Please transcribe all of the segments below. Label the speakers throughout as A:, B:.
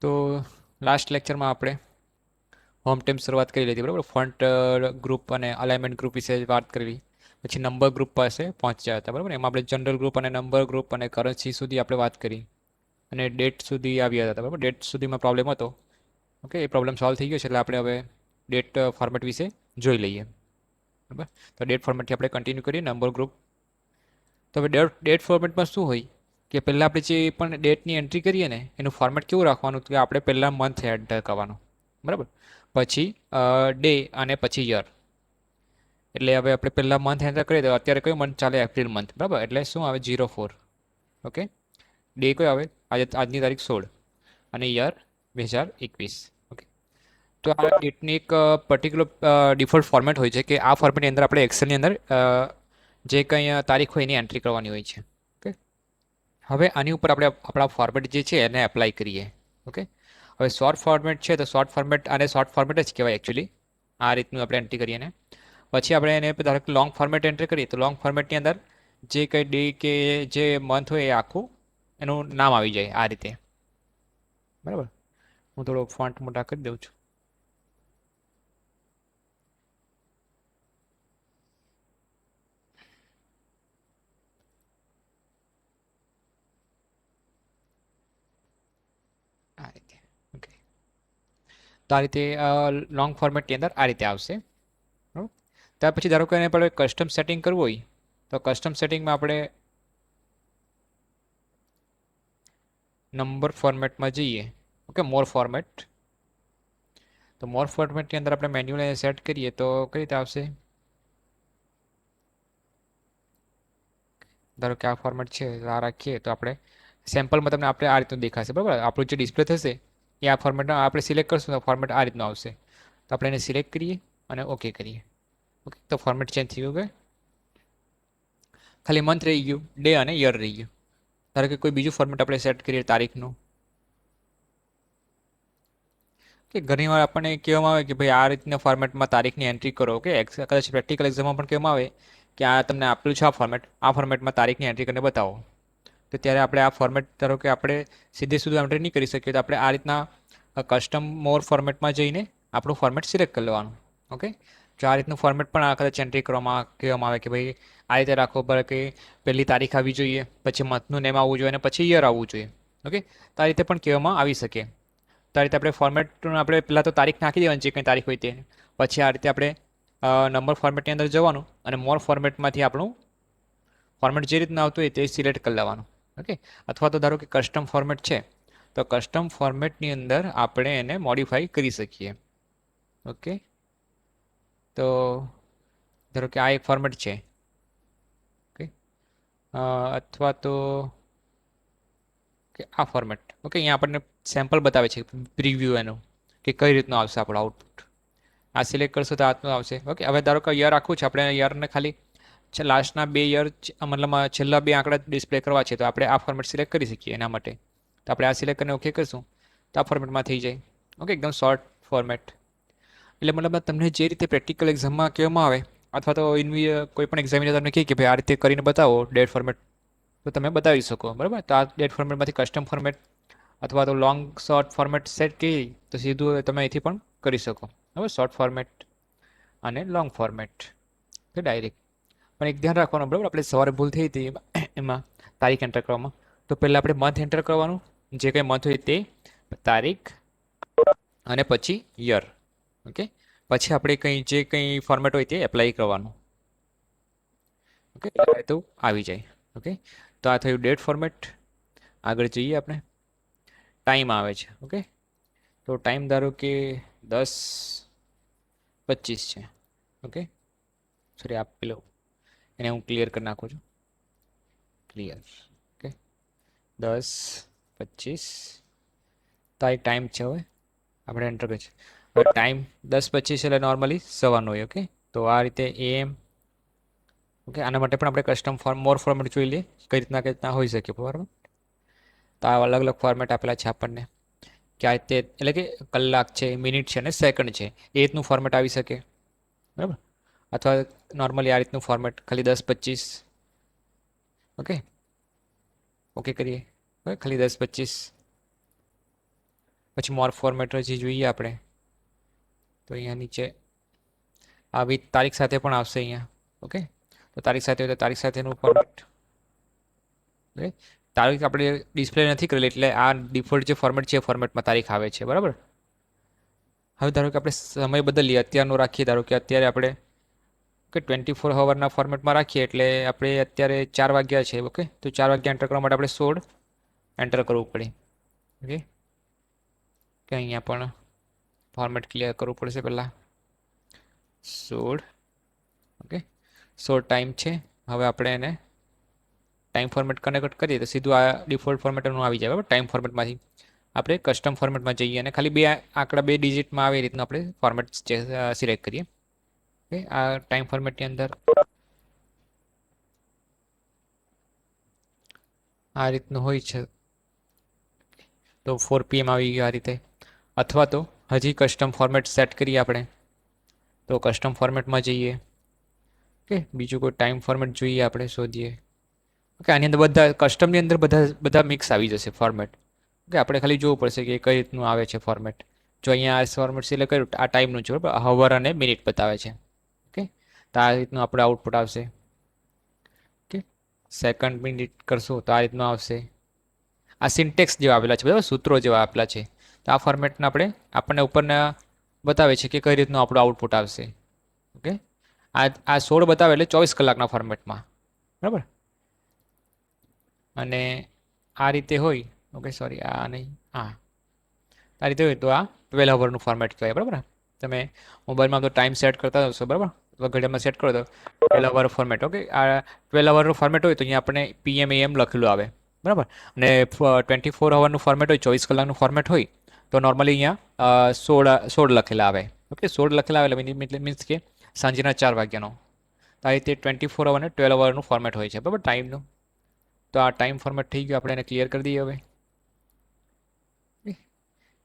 A: તો લાસ્ટ લેક્ચરમાં આપણે હોમ ટીમ શરૂઆત કરી લીધી બરાબર. ફ્રન્ટ ગ્રુપ અને અલાઇનમેન્ટ ગ્રુપ વિશે વાત કરી. પછી નંબર ગ્રુપ પાસે પહોંચ્યા હતા બરાબર. એમાં આપણે જનરલ ગ્રુપ અને નંબર ગ્રુપ અને કરન્સી સુધી આપણે વાત કરી અને ડેટ સુધી આવ્યા હતા બરાબર. ડેટ સુધીમાં પ્રોબ્લેમ હતો. ઓકે, એ પ્રોબ્લેમ સોલ્વ થઈ ગયો છે એટલે આપણે હવે ડેટ ફોર્મેટ વિશે જોઈ લઈએ બરાબર. તો ડેટ ફોર્મેટથી આપણે કન્ટિન્યુ કરીએ નંબર ગ્રુપ. તો હવે ડેટ ફોર્મેટમાં શું હોય કે પહેલાં આપણે જે પણ ડેટની એન્ટ્રી કરીએ ને એનું ફોર્મેટ કેવું રાખવાનું કે આપણે પહેલાં મંથ એડ કરવાનું બરાબર. પછી ડે અને પછી યર. એટલે હવે આપણે પહેલાં મંથ એન્ટર કરીએ તો અત્યારે કયો મંથ ચાલે? એપ્રિલ મંથ બરાબર. એટલે શું આવે? 04. ઓકે. ડે કયો આવે? આજની તારીખ 16 અને યર 2021. ઓકે. તો આ ડેટની એક પર્ટિક્યુલર ડિફોલ્ટ ફોર્મેટ હોય છે કે આ ફોર્મેટની અંદર આપણે એક્સેલની અંદર જે કંઈ તારીખ હોય એની એન્ટ્રી કરવાની હોય છે. ઓકે. હવે આની ઉપર આપણે આપણા ફોર્મેટ જે છે એને એપ્લાય કરીએ. ઓકે. હવે શોર્ટ ફોર્મેટ છે તો શોર્ટ ફોર્મેટ આને શોર્ટ ફોર્મેટ જ કહેવાય એકચ્યુઅલી. આ રીતનું આપણે એન્ટ્રી કરીએ ને પછી આપણે એને ધારો કે લોંગ ફોર્મેટ એન્ટ્રી કરીએ તો લોંગ ફોર્મેટની અંદર જે કંઈ ડે કે જે મંથ હોય એ આખું એનું નામ આવી જાય આ રીતે બરાબર. હું થોડો ફોન્ટ મોટા કરી દઉં છું. આ રીતે. ઓકે. તો આ રીતે લોંગ ફોર્મેટની અંદર આ રીતે આવશે બરાબર. ત્યાર પછી ધારો કે એને આપણે કસ્ટમ સેટિંગ કરવું હોય તો કસ્ટમ સેટિંગમાં આપણે નંબર ફોર્મેટમાં જઈએ. ઓકે, મોર ફોર્મેટ. તો મોર ફોર્મેટની અંદર આપણે મેન્યુઅલ સેટ કરીએ તો કઈ રીતે આવશે? ધારો કે આ ફોર્મેટ છે આ રાખીએ તો આપણે સેમ્પલમાં તમને આપણે આ રીતનું દેખાશે બરાબર. આપણું જે ડિસ્પ્લે થશે એ આ ફોર્મેટમાં આપણે સિલેક્ટ કરશું તો ફોર્મેટ આ રીતનું આવશે. તો આપણે એને સિલેક્ટ કરીએ અને ઓકે કરીએ. ઓકે, તો ફોર્મેટ ચેન્જ થઈ ગયું કે ખાલી મંથ રહી ગયું, ડે અને યર રહી ગયું. ધારો કે કોઈ બીજું ફોર્મેટ આપણે સેટ કરીએ તારીખનું કે ઘણીવાર આપણને કહેવામાં આવે કે ભાઈ આ રીતના ફોર્મેટમાં તારીખની એન્ટ્રી કરો. કે કદાચ પ્રેક્ટિકલ એક્ઝામમાં પણ કહેવામાં આવે કે આ તમને આપેલું છે આ ફોર્મેટમાં તારીખની એન્ટ્રી કરીને બતાવો. તો ત્યારે આપણે આ ફોર્મેટ ધારો કે આપણે સીધે સીધું એન્ટ્રી નહીં કરી શકીએ તો આપણે આ રીતના કસ્ટમ મોર ફોર્મેટમાં જઈને આપણું ફોર્મેટ સિલેક્ટ કરી લેવાનું. ઓકે. જો આ રીતનું ફોર્મેટ પણ આ કદાચ એન્ટ્રી કરવામાં કહેવામાં આવે કે ભાઈ આ રીતે રાખો પર કે પહેલી તારીખ આવવી જોઈએ, પછી મંથનું નેમ આવવું જોઈએ અને પછી યર આવવું જોઈએ. ઓકે. તો આ રીતે પણ કહેવામાં આવી શકે. તો આ રીતે આપણે ફોર્મેટનું આપણે પહેલાં તો તારીખ નાખી દેવાની જે કંઈ તારીખ હોય તે. પછી આ રીતે આપણે નંબર ફોર્મેટની અંદર જવાનું અને મોર ફોર્મેટમાંથી આપણું ફોર્મેટ જે રીતના આવતું હોય તે સિલેક્ટ કરી લેવાનું. ઓકે. અથવા તો ધારો કે કસ્ટમ ફોર્મેટ છે તો કસ્ટમ ફોર્મેટની અંદર આપણે એને મોડિફાઈ કરી શકીએ. ઓકે. તો ધારો કે આ એક ફોર્મેટ છે. ઓકે. અથવા તો કે આ ફોર્મેટ. ઓકે. અહીંયા આપણને સેમ્પલ બતાવે છે પ્રિવ્યૂ એનું કે કઈ રીતનું આવશે આપણું આઉટપુટ. આ સિલેક્ટ કરશો તો આટલું આવશે. ઓકે. હવે ધારો કે યર આખું છે આપણે યરને ખાલી લાસ્ટના 2 યર મતલબ છેલ્લા 2 આંકડા ડિસ્પ્લે કરવા છે તો આપણે આ ફોર્મેટ સિલેક્ટ કરી શકીએ એના માટે. તો આપણે આ સિલેક્ટ કરીને ઓકે કરશું તો આ ફોર્મેટમાં થઈ જાય. ઓકે. એકદમ શોર્ટ ફોર્મેટ. એટલે મતલબ તમને જે રીતે પ્રેક્ટિકલ એક્ઝામમાં કહેવામાં આવે અથવા તો કોઈ પણ એક્ઝામિનર તમને કહે કે ભાઈ આ રીતે કરીને બતાવો ડેટ ફોર્મેટ તો તમે બતાવી શકો બરાબર. તો આ ડેટ ફોર્મેટમાંથી કસ્ટમ ફોર્મેટ અથવા તો લોંગ શોર્ટ ફોર્મેટ સેટ કરી તો સીધું તમે અહીંથી પણ કરી શકો બરાબર. શોર્ટ ફોર્મેટ અને લોંગ ફોર્મેટ કે ડાયરેક્ટ. પણ એક ધ્યાન રાખવાનું બરાબર. આપણે સવારે ભૂલ થઈ હતી એમાં તારીખ એન્ટર કરવામાં. તો પહેલાં આપણે મંથ એન્ટર કરવાનું જે કંઈ મંથ હોય તે તારીખ અને પછી યર. ઓકે. પછી આપણે જે કંઈ ફોર્મેટ હોય તે એપ્લાય કરવાનું. ઓકે. તો આવી જાય. ઓકે. તો આ થયું ડેટ ફોર્મેટ. આગળ જઈએ આપણે. ટાઈમ આવે છે. ઓકે. તો ટાઈમ ધારો કે 10:25 છે. ઓકે. સોરી આપ પેલો એને હું ક્લિયર કરી નાખું છું. ક્લિયર. ઓકે. 10:25 તો આ એક ટાઈમ છે. હવે આપણે એન્ટર કરીએ છીએ. હવે ટાઈમ 10:25 એટલે નોર્મલી સવારનો હોય. ઓકે. તો આ રીતે એમ. ઓકે. આના માટે પણ આપણે કસ્ટમ મોર ફોર્મેટ જોઈ લઈએ કઈ રીતના હોઈ શકે બરાબર. તો આ અલગ અલગ ફોર્મેટ આપેલા છે આપણને કે આ રીતે એટલે કે કલાક છે, મિનિટ છે અને સેકન્ડ છે એ રીતનું ફોર્મેટ આવી શકે બરાબર. અથવા નોર્મલી આ રીતનું ફોર્મેટ ખાલી 10:25. ઓકે. ઓકે કરીએ. ઓકે. ખાલી 10:25 પછી મોર ફોર્મેટ જે જોઈએ આપણે તો અહીંયા નીચે આવી તારીખ સાથે પણ આવશે અહીંયા. ઓકે, તો તારીખ સાથે હોય તો તારીખ સાથેનું ફોર્મેટ. ઓકે, તારીખ આપણે ડિસ્પ્લે નથી કરેલી એટલે આ ડિફોલ્ટ જે ફોર્મેટ છે એ ફોર્મેટમાં તારીખ આવે છે. બરાબર. હવે ધારો કે આપણે સમય બદલીએ, અત્યારનો રાખીએ. ધારો કે અત્યારે આપણે 24 અવરના ફોર્મેટમાં રાખીએ એટલે આપણે અત્યારે 4 વાગ્યા છે. ઓકે, તો 4 વાગ્યા એન્ટર કરવા માટે આપણે 16 એન્ટર કરવું પડે. ઓકે, કે અહીંયા પણ ફોર્મેટ ક્લિયર કરવું પડશે પહેલાં. 16. ઓકે, 16 ટાઈમ છે. હવે આપણે એને ટાઈમ ફોર્મેટ કનેક્ટ કરીએ તો સીધું આ ડિફોલ્ટ ફોર્મેટનું આવી જાય. બરાબર. ટાઈમ ફોર્મેટમાંથી આપણે કસ્ટમ ફોર્મેટમાં જઈએ અને ખાલી 2 આંકડા 2 ડિજિટમાં આવે એ રીતનું આપણે ફોર્મેટ સિલેક્ટ કરીએ. ઓકે, આ ટાઈમ ફોર્મેટની અંદર આ રીતનું હોય છે. તો 4 PM આવી ગયું આ રીતે. અથવા તો હજી કસ્ટમ ફોર્મેટ સેટ કરીએ આપણે તો કસ્ટમ ફોર્મેટમાં જઈએ. ઓકે, બીજું કોઈ ટાઈમ ફોર્મેટ જોઈએ આપણે શોધીએ. ઓકે, આની અંદર બધા કસ્ટમની અંદર બધા મિક્સ આવી જશે ફોર્મેટ. ઓકે, આપણે ખાલી જોવું પડશે કે કઈ રીતનું આવે છે ફોર્મેટ. જો અહીંયા આ ફોર્મેટ સિલેક્ટ કર્યું, આ ટાઈમનું છે. બરાબર, હવર અને મિનિટ બતાવે છે. ઓકે, તો આ રીતનું આપણે આઉટપુટ આવશે. ઓકે, સેકન્ડ મિનિટ કરશું તો આ રીતનું આવશે. આ સિન્ટેક્સ જેવા આપેલા છે. બરાબર, સૂત્રો જેવા આપેલા છે. તો આ ફોર્મેટને આપણને ઉપરના બતાવે છે કે કઈ રીતનું આપણું આઉટપુટ આવશે. ઓકે, આ 16 બતાવે એટલે 24 કલાકના ફોર્મેટમાં. બરાબર. અને આ રીતે હોય. ઓકે, સોરી, આ નહીં, હા, આ રીતે હોય તો આ 12 અવરનું ફોર્મેટ કહેવાય. બરાબર. તમે મોબાઈલમાં તો ટાઈમ સેટ કરતા હશો. બરાબર, તો ઘડિયાળમાં સેટ કરો તો 12 અવર ફોર્મેટ. ઓકે, આ 12 અવરનું ફોર્મેટ હોય તો અહીંયા આપણે PM AM લખેલું આવે. બરાબર. અને 24 અવરનું ફોર્મેટ હોય, 24 કલાકનું ફોર્મેટ હોય તો નોર્મલી અહીંયા 16 લખેલા આવે. ઓકે, 16 લખેલા આવે એટલે મીન્સ કે સાંજના 4 વાગ્યાનો. તો આ રીતે 24 અવર અને 12 અવરનું ફોર્મેટ હોય છે. બરાબર, ટાઈમનું. તો આ ટાઈમ ફોર્મેટ થઈ ગયું. આપણે એને ક્લિયર કરી દઈએ હવે.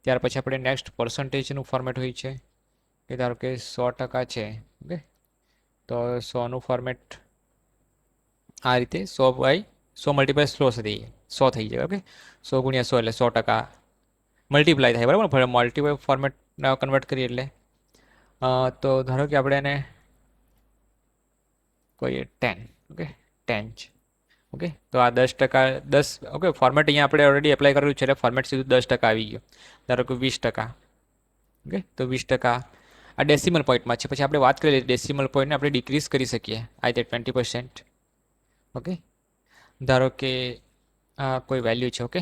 A: ત્યાર પછી આપણે નેક્સ્ટ પર્સન્ટેજનું ફોર્મેટ હોય છે કે ધારો કે 100% છે. ઓકે, તો 100નું ફોર્મેટ આ રીતે 100 મલ્ટીપ્લાય 100 થઈ જાય. 100 થઈ જાય. ઓકે, 100 ગુણ્યા 100 એટલે 100% મલ્ટીપ્લાય થાય. બરાબર, મલ્ટીપ્લાય ફોર્મેટ કન્વર્ટ કરીએ એટલે તો ધારો કે આપણે એને કોઈ 10. ઓકે, 10 છે. ઓકે, તો આ 10%, 10. ઓકે, ફોર્મેટ અહીંયા આપણે ઓલરેડી એપ્લાય કરેલું છે એટલે ફોર્મેટ સીધું 10% આવી ગયું. ધારો કે 20%. ઓકે, તો 20% આ ડેસિમલ પોઈન્ટમાં છે. પછી આપણે વાત કરીએ ડેસિમલ પોઈન્ટને આપણે ડિક્રીઝ કરી શકીએ આ રીતે 20%. ઓકે, ધારો કે આ કોઈ વેલ્યુ છે. ઓકે,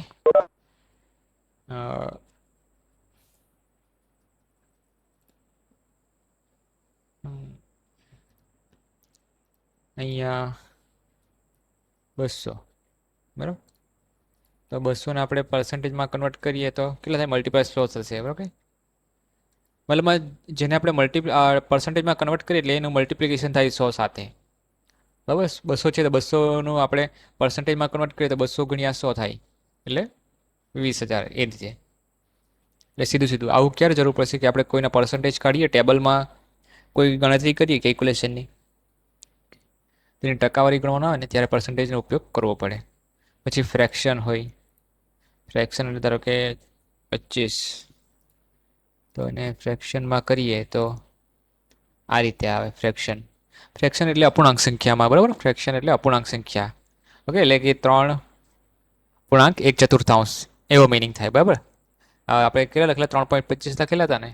A: અહીંયા 200. બરાબર, તો 200ને આપણે પર્સન્ટેજમાં કન્વર્ટ કરીએ તો કેટલા થાય? મલ્ટીપ્લાય 100 થશે. ઓકે, મતલબ જેને આપણે પર્સન્ટેજમાં કન્વર્ટ કરીએ એટલે એનું મલ્ટિપ્લિકેશન થાય 100 સાથે. બરાબર, 200 છે તો 200નું આપણે પર્સન્ટેજમાં કન્વર્ટ કરીએ તો 200 ગુણ્યા 100 થાય એટલે 20,000. એ રીતે એટલે સીધું આવું ક્યારે જરૂર પડશે કે આપણે કોઈના પર્સન્ટેજ કાઢીએ ટેબલમાં કોઈ ગણતરી કરીએ કેલ્ક્યુલેશનની, તેની ટકાવારી ગણવાનો આવે ને ત્યારે પર્સન્ટેજનો ઉપયોગ કરવો પડે. પછી ફ્રેક્શન હોય. ફ્રેક્શન એટલે ધારો કે 25, તો એને ફ્રેક્શનમાં કરીએ તો આ રીતે આવે ફ્રેક્શન. ફ્રેક્શન એટલે અપૂર્ણાંક સંખ્યામાં. બરાબર, ફ્રેક્શન એટલે અપૂર્ણાંક સંખ્યા. ઓકે, એટલે કે 3.1/4 એવો મિનિંગ થાય. બરાબર, આપણે કેટલા લખેલા? 3.25 લખેલા હતા ને,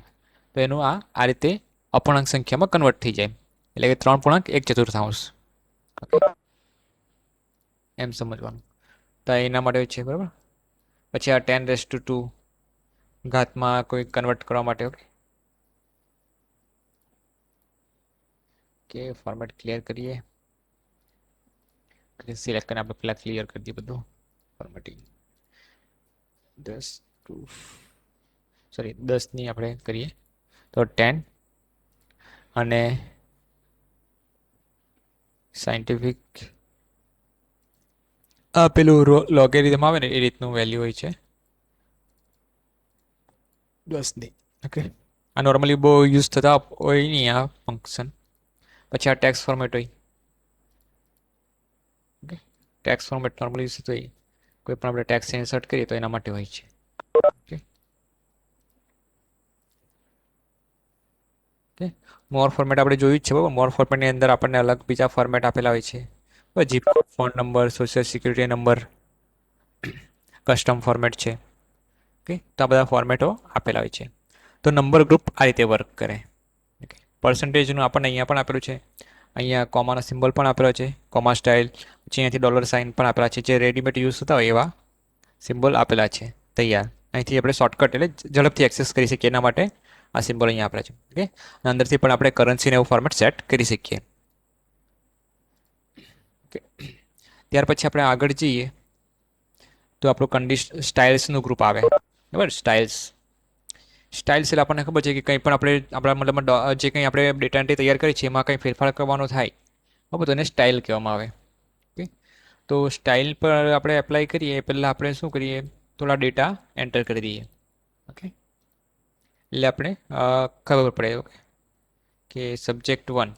A: તો એનું આ રીતે અપૂર્ણાંક સંખ્યામાં કન્વર્ટ થઈ જાય એટલે કે 3.1/4. એમ સમજવાનું. તો એના માટે છે. બરાબર, પછી આ 10⁻² ઘાતમાં કોઈ કન્વર્ટ કરવા માટે. ઓકે, કે ફોર્મેટ ક્લિયર કરીએ. સિલેક્ટ કરીને આપણે પહેલાં ક્લિયર કરી દઈએ બધું ફોર્મેટિંગ. 10ની આપણે કરીએ તો 10 અને સાયન્ટિફિક પેલું લોગેરિધમ આવે ને એ રીતનું વેલ્યુ હોય છે 10ની. ઓકે, આ નોર્મલી બહુ યુઝ થતા હોય નહીં આ ફંક્શન. પછી આ ટેક્સ ફોર્મેટ હોય. Okay, tax format normally use થતું હોય કોઈ પણ આપણે ટેક્સ ઇન્સર્ટ કરીએ તો એના માટે હોય છે. ઓકે, ઓકે, મોર ફોર્મેટ આપણે જોયું જ છે બરાબર. મોર ફોર્મેટની અંદર આપણને અલગ બીજા ફોર્મેટ આપેલા હોય છે. Jeep code, phone number, social security number, custom format છે. ઓકે, તો આ બધા ફોર્મેટો આપેલા હોય છે. તો નંબર ગ્રુપ આ રીતે વર્ક કરે. ઓકે, પર્સન્ટેજનું આપણને અહીંયા પણ આપેલું છે. અહીંયા કોમાનો સિમ્બોલ પણ આપેલો છે, કોમા સ્ટાઇલ. પછી અહીંયાથી ડોલર સાઇન પણ આપેલા છે, જે રેડીમેડ યુઝ થતા હોય એવા સિમ્બોલ આપેલા છે તૈયાર. અહીંથી આપણે શોર્ટકટ એટલે ઝડપથી એક્સેસ કરી શકીએ એના માટે આ સિમ્બોલ અહીંયા આપેલા છે. ઓકે, અંદરથી પણ આપણે કરન્સીને એવું ફોર્મેટ સેટ કરી શકીએ. ઓકે, ત્યાર પછી આપણે આગળ જઈએ તો આપણું સ્ટાઇલ્સનું ગ્રુપ આવે બરાબર. સ્ટાઇલ્સ એટલે આપણને ખબર છે કે કંઈ પણ આપણે આપણા મતલબમાં જે કંઈ આપણે ડેટા એન્ટ્રી તૈયાર કરી છે એમાં કંઈ ફેરફાર કરવાનો થાય બરાબર, તો એને સ્ટાઇલ કહેવામાં આવે. ઓકે, તો સ્ટાઇલ પર આપણે એપ્લાય કરીએ પહેલાં આપણે શું કરીએ, થોડા ડેટા એન્ટર કરી દઈએ. ઓકે, એટલે આપણે ખબર પડે. ઓકે, કે સબ્જેક્ટ 1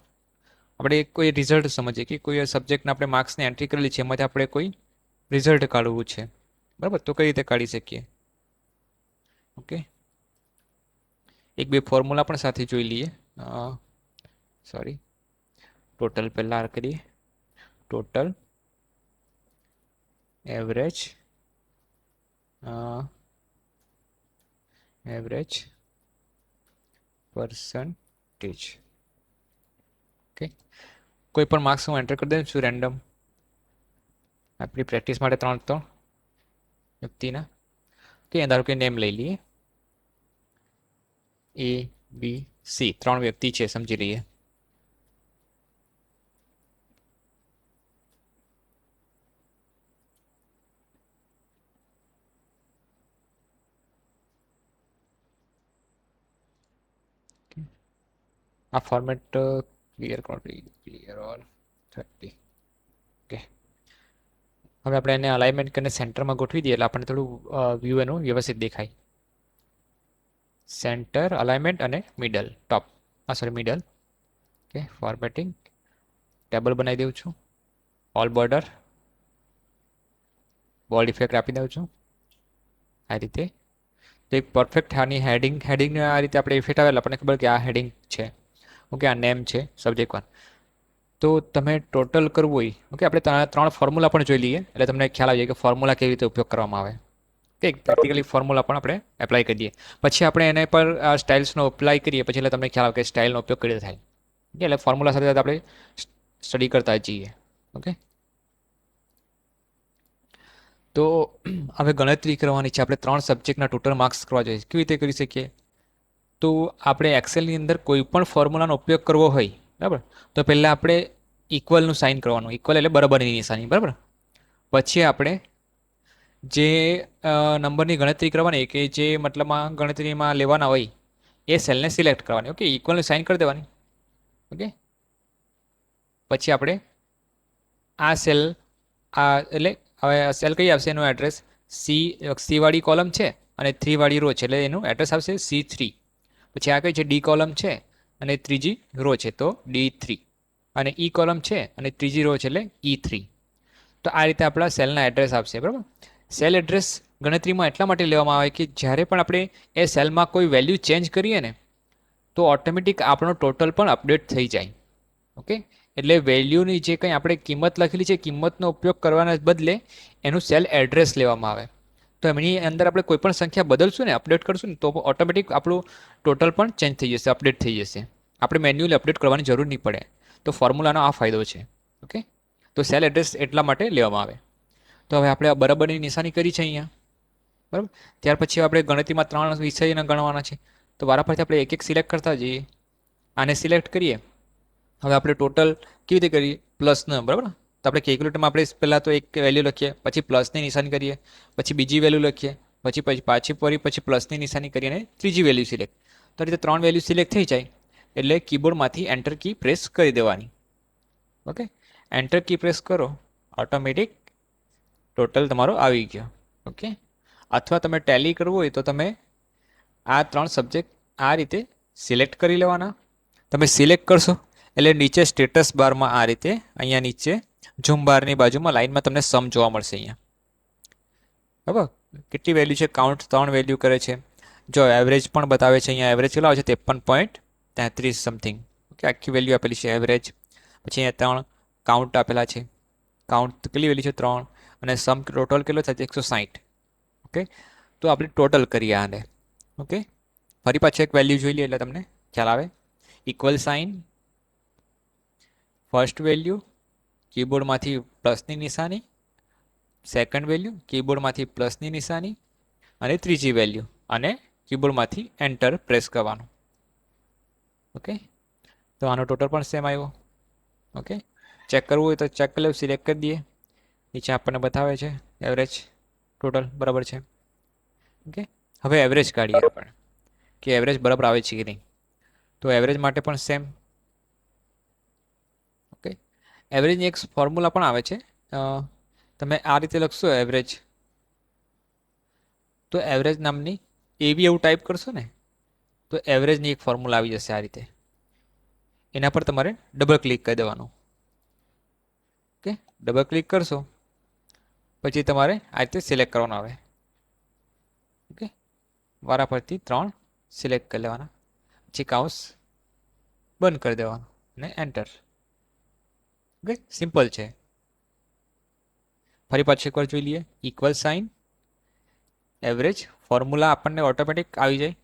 A: આપણે કોઈ રિઝલ્ટ સમજીએ કે કોઈ સબ્જેક્ટના આપણે માર્ક્સની એન્ટ્રી કરેલી છે, એમાંથી આપણે કોઈ રિઝલ્ટ કાઢવું છે બરાબર, તો કઈ રીતે કાઢી શકીએ. ઓકે, એક બે ફોર્મ્યુલા પણ સાથે જોઈ લઈએ. સોરી, ટોટલ પહેલાં કરીએ. Total average percentage. ઓકે, કોઈ પણ માર્ક્સ હું એન્ટર કરી દઉં છું રેન્ડમ આપણી પ્રેક્ટિસ માટે 3 વ્યક્તિના. ઓકે, ધારો કે નેમ લઈ લઈએ, ABC, 3 વ્યક્તિ છે સમજી લઈએ. આ ફોર્મેટ ક્લિયર ઓલ 30. ઓકે, હવે આપણે એને અલાઇનમેન્ટ કરીને સેન્ટરમાં ગોઠવી દઈએ એટલે આપણને થોડું વ્યૂ એનું વ્યવસ્થિત દેખાય. સેન્ટર, અલાઇનમેન્ટ અને middle, top, sorry middle. Okay, formatting, table બનાવી દઉં છું. ઓલ બોર્ડર, બોલ્ડ ઇફેક્ટ આપી દઉં છું આ રીતે. તો એક પરફેક્ટ આની હેડિંગ આ રીતે આપણે ઇફેક્ટ આવે એટલે આપણને ખબર કે આ હેડિંગ છે. ઓકે, આ નેમ છે સબ્જેક્ટ 1. તો તમે ટોટલ કરવું હોય, ઓકે, આપણે 3 ફોર્મ્યુલા પણ જોઈ લઈએ એટલે તમને ખ્યાલ આવી જાય કે ફોર્મ્યુલા કેવી રીતે ઉપયોગ કરવામાં આવે. ઓકે, પ્રેક્ટિકલી ફોર્મ્યુલા પણ આપણે એપ્લાય કરીએ, પછી આપણે એને પર આ સ્ટાઇલ્સનો અપ્લાય કરીએ પછી એટલે તમને ખ્યાલ આવે કે સ્ટાઇલનો ઉપયોગ કઈ રીતે થાય. ઓકે, એટલે ફોર્મ્યુલા સાથે સાથે આપણે સ્ટડી કરતા જઈએ. ઓકે, તો હવે ગણતરી કરવાની છે. આપણે 3 સબ્જેક્ટના ટોટલ માર્ક્સ કરવા જોઈએ. કેવી રીતે કરી શકીએ, તો આપણે એક્સેલની અંદર કોઈ પણ ફોર્મ્યુલાનો ઉપયોગ કરવો હોય બરાબર, તો પહેલાં આપણે ઇક્વલનું સાઇન કરવાનું. ઇક્વલ એટલે બરાબરની નિશાની બરાબર. પછી આપણે જે નંબરની ગણતરી કરવાની કે જે મતલબમાં ગણતરીમાં લેવાના હોય એ સેલને સિલેક્ટ કરવાની. ઓકે, ઇક્વલને સાઇન કરી દેવાની. ઓકે, પછી આપણે આ સેલ એટલે હવે સેલ કઈ આવશે, એનું એડ્રેસ સી વાળી કોલમ છે અને 3 વાળી રો છે એટલે એનું એડ્રેસ આવશે C3. પછી આ કઈ છે, ડી કોલમ છે અને ત્રીજી રો છે તો D3, અને ઈ કોલમ છે અને ત્રીજી રો છે એટલે E3. તો આ રીતે આપણા સેલના એડ્રેસ આપશે બરાબર. સેલ એડ્રેસ ગણતરીમાં એટલા માટે લેવામાં આવે કે જ્યારે પણ આપણે એ સેલમાં કોઈ વેલ્યુ ચેન્જ કરીએ ને તો ઓટોમેટિક આપણો ટોટલ પણ અપડેટ થઈ જાય. ઓકે, એટલે વેલ્યુની જે કંઈ આપણે કિંમત લખેલી છે કિંમતનો ઉપયોગ કરવાના બદલે એનું સેલ એડ્રેસ લેવામાં આવે. તો એમની અંદર આપણે કોઈ પણ સંખ્યા બદલશું ને, અપડેટ કરશું ને, તો ઓટોમેટિક આપણું ટોટલ પણ ચેન્જ થઈ જશે, અપડેટ થઈ જશે. આપણે મેન્યુઅલી અપડેટ કરવાની જરૂર નહીં પડે. તો ફોર્મ્યુલાનો આ ફાયદો છે. ઓકે, તો સેલ એડ્રેસ એટલા માટે લેવામાં આવે. તો હવે આપણે આ બરાબરની નિશાની કરી છે અહીંયા બરાબર. ત્યાર પછી આપણે ગણતરીમાં 3 વિષયને ગણવાના છે, તો વારાફરતી આપણે એક એક સિલેક્ટ કરતા જઈએ. આને સિલેક્ટ કરીએ. હવે આપણે ટોટલ કેવી રીતે કરીએ, પ્લસના બરાબર. તો આપણે કેલ્ક્યુલેટરમાં આપણે પહેલાં તો એક વેલ્યુ લખીએ, પછી પ્લસની નિશાની કરીએ, પછી બીજી વેલ્યુ લખીએ, પછી પાછી પ્લસની નિશાની કરીએ અને ત્રીજી વેલ્યુ સિલેક્ટ. તો રીતે 3 વેલ્યુ સિલેક્ટ થઈ જાય એટલે કીબોર્ડમાંથી એન્ટર કી પ્રેસ કરી દેવાની. ઓકે, એન્ટર કી પ્રેસ કરો, ઓટોમેટિક ટોટલ તમારો આવી ગયો. ઓકે, અથવા તમે ટેલી કરવું હોય તો તમે આ 3 સબ્જેક્ટ આ રીતે સિલેક્ટ કરી લેવાના. તમે સિલેક્ટ કરશો એટલે નીચે સ્ટેટસ બારમાં આ રીતે અહીંયા નીચે ઝૂમ બારની બાજુમાં લાઇનમાં તમને સમ જોવા મળશે. અહીંયા બરાબર કેટલી વેલ્યુ છે, કાઉન્ટ 3 વેલ્યુ કરે છે. જો એવરેજ પણ બતાવે છે, અહીંયા એવરેજ કેટલો આવે છે 53.3. 33 સમથિંગ. ઓકે, આખી વેલ્યુ આપેલી છે એવરેજ. પછી અહીંયા 3 કાઉન્ટ આપેલા છે. કાઉન્ટ કેટલી વેલ્યુ છે 3, અને સમ ટોટલ કેટલો થાય છે 160. ઓકે, તો આપણે ટોટલ કરીએ આને. ઓકે, ફરી પાછું એક વેલ્યુ જોઈ લઈએ એટલે તમને ખ્યાલ આવે. ઇક્વલ સાઇન, ફર્સ્ટ વેલ્યુ કીબોર્ડમાંથી પ્લસની નિશાની, સેકન્ડ વેલ્યુ કીબોર્ડમાંથી પ્લસની નિશાની, અને ત્રીજી વેલ્યુ અને કીબોર્ડમાંથી એન્ટર પ્રેસ કરવાનું. ઓકે, તો આનો ટોટલ પણ સેમ આવ્યો. ઓકે, ચેક કરવું હોય તો ચેક કરી લઉં, સિલેક્ટ કરી દઈએ. નીચે આપણને બતાવે છે એવરેજ ટોટલ બરાબર છે. ઓકે, હવે એવરેજ કાઢીએ આપણે કે એવરેજ બરાબર આવે છે કે નહીં. તો એવરેજ માટે પણ સેમ. ઓકે, એવરેજની એક ફોર્મ્યુલા પણ આવે છે. તમે આ રીતે લખશો એવરેજ, તો એવરેજ નામની એવી એવું ટાઈપ કરશો ને તો એવરેજની એક ફોર્મ્યુલા આવી જશે આ રીતે. એના પર તમારે ડબલ ક્લિક કરી દેવાનું. ઓકે, ડબલ ક્લિક કરશો પછી તમારે આ રીતે સિલેક્ટ કરવાનું આવે. ઓકે, વારા પરથી 3 સિલેક્ટ કરી લેવાના, પછી કાઉન્સ બંધ કરી દેવાનું અને એન્ટર. ઓકે, સિમ્પલ છે. ફરી પાછું એકવાર જોઈ લઈએ. ઇક્વલ સાઇન, એવરેજ, ફોર્મ્યુલા આપણને ઓટોમેટિક આવી જાય.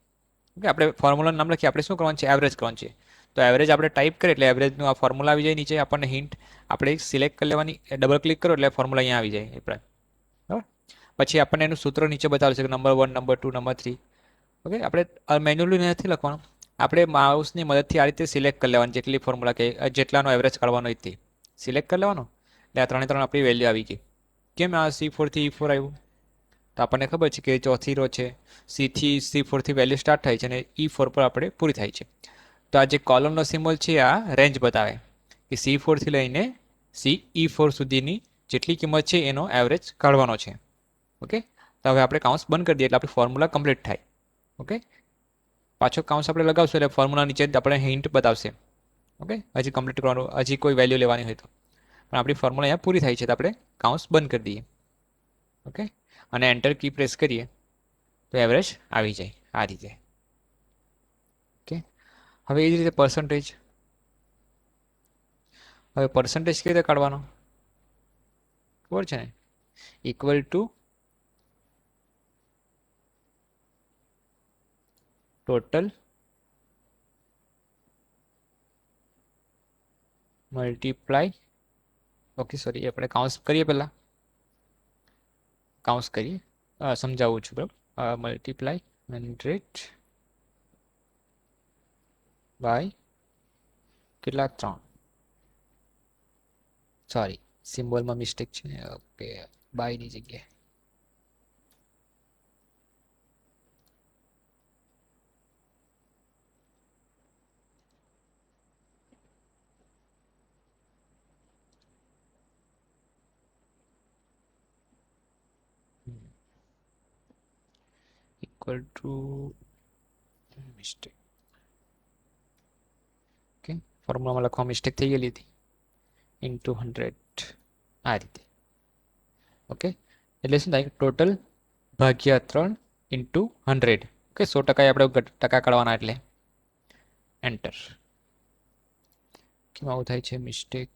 A: ઓકે, આપણે ફોર્મ્યુલાનું નામ લખીએ, આપણે શું કરવાનું છે એવરેજ કરવાનું છે. તો એવરેજ આપણે ટાઈપ કરીએ એટલે એવરેજનું આ ફોર્મ્યુલા આવી જાય. નીચે આપણને હિન્ટ આપણે સિલેક્ટ કરી લેવાની, ડબલ ક્લિક કરો એટલે ફોર્મ્યુલા અહીંયા આવી જાય. બરાબર, પછી આપણને એનું સૂત્ર નીચે બતાવશે કે નંબર 1, નંબર 2, નંબર 3. ઓકે, આપણે મેન્યુઅલી નથી લખવાનું, આપણે માઉસની મદદથી આ રીતે સિલેક્ટ કરી લેવાની. જેટલી ફોર્મ્યુલા કે જેટલાનો એવરેજ કાઢવાનો હોય તે સિલેક્ટ કરી લેવાનો. એટલે આ 3 આપણી વેલ્યુ આવી ગઈ. કેમ આ C4 થી E4 આવ્યું? તો આપણને ખબર છે કે ચોથી રો છે, C થી C4 વેલ્યુ સ્ટાર્ટ થાય છે અને E4 પર આપણે પૂરી થાય છે. તો આ જે કોલમનો સિમ્બોલ છે આ રેન્જ બતાવે કે C4 થી લઈને CE4 સુધીની જેટલી કિંમત છે એનો એવરેજ કાઢવાનો છે. ઓકે, તો હવે આપણે કાઉન્સ બંધ કરી દઈએ એટલે આપણી ફોર્મ્યુલા કમ્પ્લીટ થાય. ઓકે, પાછો કાઉન્સ આપણે લગાવશું એટલે ફોર્મ્યુલા નીચે આપણે હિન્ટ બતાવશે. ઓકે, હજી કમ્પ્લીટ કરવાનું, હજી કોઈ વેલ્યુ લેવાની હોય તો. પણ આપણી ફોર્મ્યુલા અહીંયા પૂરી થાય છે તો આપણે કાઉન્સ બંધ કરી દઈએ. ઓકે, અને એન્ટર કી પ્રેસ કરીએ તો એવરેજ આવી જાય આ રીતે. ઓકે, હવે એ જ રીતે પર્સન્ટેજ. હવે પર્સન્ટેજ કેવી રીતે કાઢવાનો ખબર છે ને? Equal to total multiply, okay sorry, આપણે કાઉન્સ કરીએ પહેલા, કાઉન્સ કરીએ, સમજાવું છું બરાબર. મલ્ટીપ્લાય 100 બાય કેટલા 3, સોરી સિમ્બોલમાં મિસ્ટેક છે. ઓકે, બાયની જગ્યાએ ઇક્વલ ટુ મિસ્ટેક. ઓકે, ફોર્મ્યુલામાં લખવા મિસ્ટેક થઈ ગયેલી હતી. ઇન્ટુ 100 આ રીતે. ઓકે, એટલે શું થાય ટોટલ ભાગ્યા 3 ઇન્ટુ 100. ઓકે, 100% આપણે ટકા કાઢવાના એટલે એન્ટર. કેમ આવું થાય છે mistake?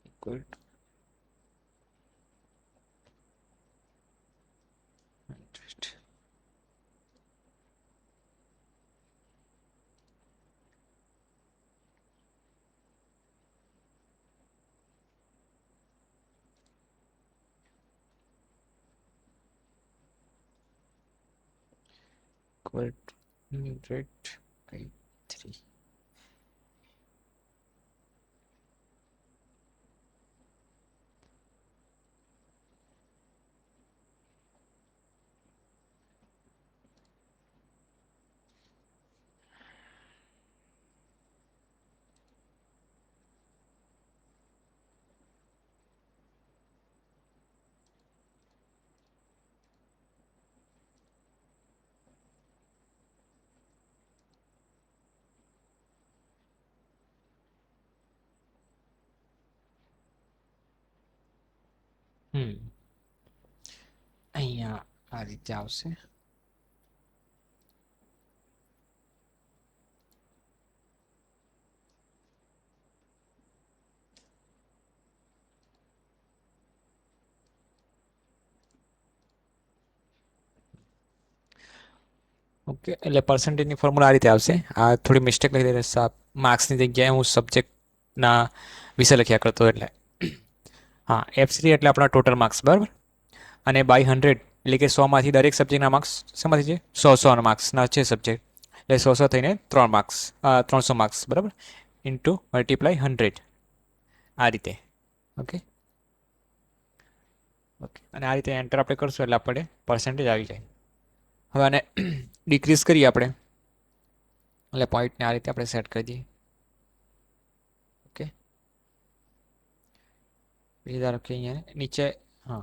A: Equal to equal to 100/3. આ રીતે આવશે. ઓકે, એટલે પર્સન્ટેજની ફોર્મ્યુલા આ રીતે આવશે. આ થોડી મિસ્ટેક લખી દે, માર્ક્સની જગ્યાએ હું સબ્જેક્ટના વિશે લખ્યા કરતો એટલે. હા, F3 એટલે આપણા ટોટલ માર્ક્સ, બરાબર. અને બાય 100 એટલે કે 100માંથી દરેક સબ્જેક્ટના માર્ક્સ શેમાંથી છે? 100 માર્ક્સના છે સબ્જેક્ટ, એટલે 100 થઈને 3 માર્ક્સ, 300 માર્ક્સ, બરાબર, ઇન્ટુ મલ્ટીપ્લાય 100 આ રીતે. ઓકે ઓકે, અને આ રીતે એન્ટર આપણે કરશું એટલે આપણે પર્સન્ટેજ આવી જાય. હવે આને ડિક્રીઝ કરીએ આપણે, એટલે પોઈન્ટને આ રીતે આપણે સેટ કરી દઈએ. ઓકે, બીજી ધારો કે અહીંયા નીચે, હા,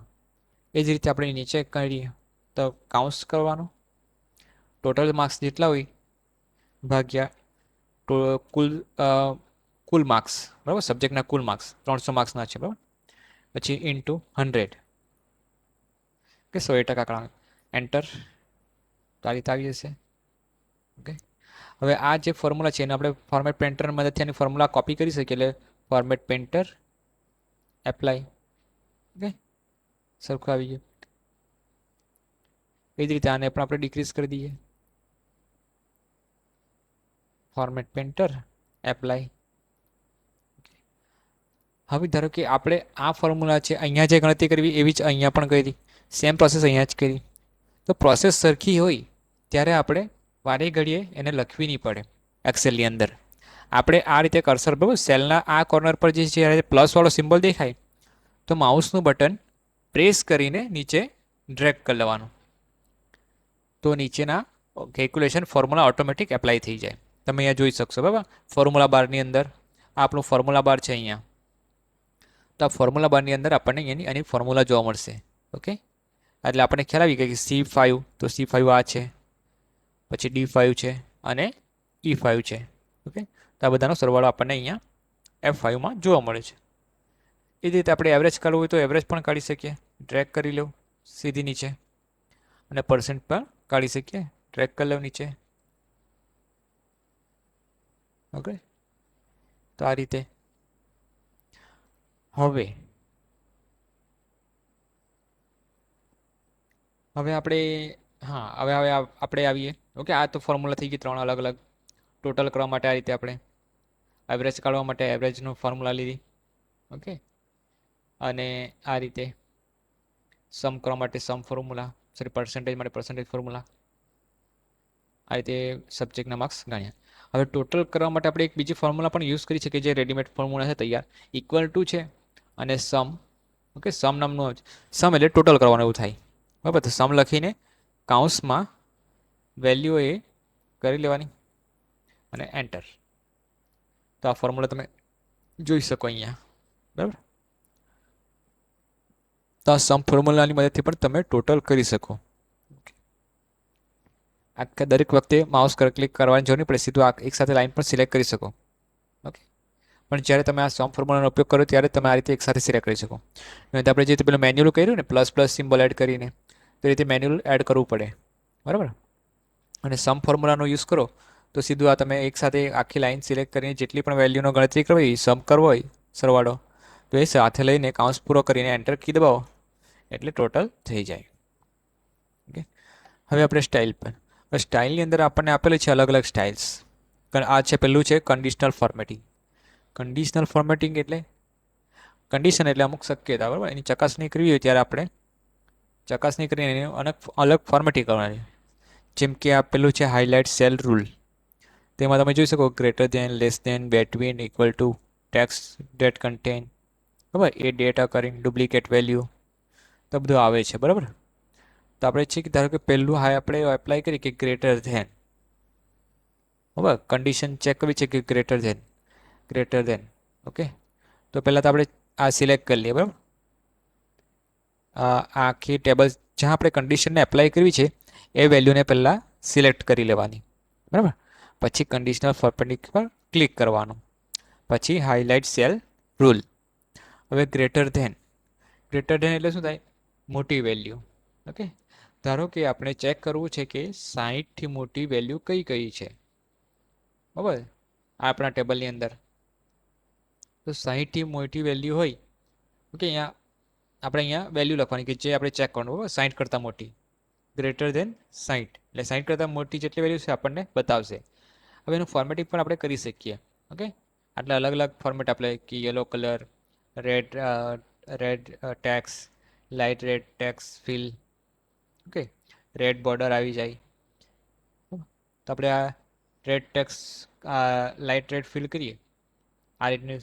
A: એ જ રીતે આપણે નીચે કરીએ તો કાઉન્સ કરવાનું, ટોટલ માર્ક્સ જેટલા હોય ભાગ્યા કુલ કુલ માર્ક્સ, બરાબર, સબ્જેક્ટના કુલ માર્ક્સ 300 માર્ક્સના છે, બરાબર, પછી ઇન્ટુ 100 કે 100% કાઢવાનું, એન્ટર, તો આ રીતે આવી જશે. ઓકે, હવે આ જે ફોર્મ્યુલા છે એને આપણે ફોર્મેટ પેન્ટરની મદદથી આની ફોર્મ્યુલા કોપી કરી શકીએ, એટલે ફોર્મેટ પેન્ટર એપ્લાય. ઓકે, સરખું આવી ગયું. એ જ રીતે આને પણ આપણે ડિક્રીઝ કરી દઈએ, ફોર્મેટ પેન્ટર એપ્લાય. હવે ધારો કે આપણે આ ફોર્મ્યુલા છે અહીંયા જે ગણતરી કરવી એવી જ અહીંયા પણ કરી, સેમ પ્રોસેસ અહીંયા જ કરી. તો પ્રોસેસ સરખી હોય ત્યારે આપણે વારે ઘડીએ એને લખવી નહીં પડે એક્સેલની અંદર. આપણે આ રીતે કર્સર, બરાબર, સેલના આ કોર્નર પર જે છે પ્લસવાળો સિમ્બોલ દેખાય તો માઉસનું બટન પ્રેસ કરીને નીચે ડ્રેગ કરી લેવાનું, તો નીચેના કેલ્ક્યુલેશન ફોર્મ્યુલા ઓટોમેટિક એપ્લાય થઈ જાય. તમે અહીંયા જોઈ શકશો, બરાબર, ફોર્મ્યુલા બારની અંદર આપણું ફોર્મ્યુલા બાર છે અહીંયા. તો આ ફોર્મ્યુલા બારની અંદર આપણને એની ફોર્મ્યુલા જોવા મળશે. ઓકે, એટલે આપણને ખ્યાલ આવી ગયો કે C5, તો C5 આ છે, પછી D5 છે અને E5 છે. ઓકે, તો આ બધાનો સરવાળો આપણને અહીંયા F5માં જોવા મળે છે. એ જ રીતે આપણે એવરેજ કાઢવું હોય તો એવરેજ પણ કાઢી શકીએ, ડ્રેગ કરી લો સીધી નીચે, અને પર્સન્ટ પણ કાઢી શકીએ, ડ્રેગ કરી લો નીચે. ઓકે, તો આ રીતે. હવે આપણે, હા, હવે આપણે આવીએ. ઓકે, આ તો ફોર્મ્યુલા થઈ ગઈ 3 અલગ અલગ. ટોટલ કરવા માટે આ રીતે આપણે એવરેજ કાઢવા માટે એવરેજનું ફોર્મ્યુલા લીધી. ઓકે, અને આ રીતે સમ કરવા માટે સમ ફોર્મ્યુલા, સોરી, પર્સન્ટેજ માટે પર્સન્ટેજ ફોર્મ્યુલા, આ રીતે સબ્જેક્ટના માર્ક્સ ગણ્યા. હવે ટોટલ કરવા માટે આપણે એક બીજી ફોર્મ્યુલા પણ યુઝ કરી શકીએ, જે રેડીમેડ ફોર્મ્યુલા છે તૈયાર, ઇક્વલ ટુ છે અને સમ. ઓકે, સમ નામનું સમ એટલે ટોટલ કરવાનું એવું થાય, બરાબર. તો સમ લખીને કાઉન્સમાં વેલ્યુ એ કરી લેવાની અને એન્ટર. તો આ ફોર્મ્યુલા તમે જોઈ શકો અહીંયા, બરાબર. તો આ સમ ફોર્મ્યુલાની મદદથી પણ તમે ટોટલ કરી શકો. આખા દરેક વખતે માઉસ ક્લિક કરવાની જરૂર નહીં પડે, સીધું એક સાથે લાઈન પણ સિલેક્ટ કરી શકો. ઓકે, પણ જ્યારે તમે આ સમ ફોર્મ્યુલાનો ઉપયોગ કરો ત્યારે તમે આ રીતે એક સાથે સિલેક્ટ કરી શકો. આપણે જે પેલું મેન્યુઅલ કર્યું ને, પ્લસ પ્લસ સિમ્બોલ એડ કરીને, તો એ રીતે મેન્યુઅલ એડ કરવું પડે, બરાબર. અને સમ ફોર્મ્યુલાનો યુઝ કરો તો સીધું આ તમે એક સાથે આખી લાઈન સિલેક્ટ કરીને જેટલી પણ વેલ્યુનો ગણતરી કરવી હોય, સમ કરવો હોય, સરવાળો, તો એ સાથે લઈને કાઉન્સ પૂરો કરીને એન્ટર કી દબાવો એટલે ટોટલ થઈ જાય. ઓકે, હવે આપણે સ્ટાઇલ પર. સ્ટાઇલની અંદર આપણને આપેલી છે અલગ અલગ સ્ટાઇલ્સ. આ છે, પેલું છે કન્ડિશનલ ફોર્મેટિંગ. કન્ડિશનલ ફોર્મેટિંગ એટલે કન્ડિશન એટલે અમુક શક્યતા, બરાબર, એની ચકાસણી કરવી હોય ત્યારે આપણે ચકાસણી કરીને એની અલગ ફોર્મેટિંગ કરવાની. જેમ કે આ પેલું છે હાઇલાઇટ સેલ રૂલ. તેમાં તમે જોઈ શકો greater than, less than, between, equal to, text that contain, બરાબર, a date occurring, duplicate value, તો બધું આવે છે, બરાબર. તો આપણે છે કે ધારો કે પહેલું હાઈ આપણે એપ્લાય કરીએ કે ગ્રેટર ધેન, બરાબર, કન્ડિશન ચેક કરવી છે કે ગ્રેટર ધેન. ઓકે, તો પહેલાં તો આપણે આ સિલેક્ટ કરી લઈએ, બરાબર. આખી ટેબલ જ્યાં આપણે કન્ડિશનને એપ્લાય કરવી છે એ વેલ્યુને પહેલાં સિલેક્ટ કરી લેવાની, બરાબર. પછી કન્ડિશનલ ફોર્મેટિંગ પર ક્લિક કરવાનું, પછી હાઇલાઇટ સેલ રૂલ. હવે ગ્રેટર ધેન એટલે શું થાય? મોટી વેલ્યુ. ઓકે, ધારો કે આપણે ચેક કરવું છે કે 60થી મોટી વેલ્યુ કઈ કઈ છે, બરાબર, આપણા ટેબલની અંદર. તો 60થી મોટી વેલ્યુ હોય, ઓકે, અહીંયા વેલ્યુ લખવાની કે જે આપણે ચેક કરવાનું, બરાબર, 60 કરતાં મોટી, ગ્રેટર ધેન 60, એટલે 60 કરતાં મોટી જેટલી વેલ્યુ છે આપણને બતાવશે. હવે એનું ફોર્મેટિંગ પણ આપણે કરી શકીએ. ઓકે, એટલે અલગ અલગ ફોર્મેટ આપણે કે yellow colour, red red text, light red text fill, okay, red border આવી જાય. તો આપણે આ red text light red fill કરીએ આ રીતની,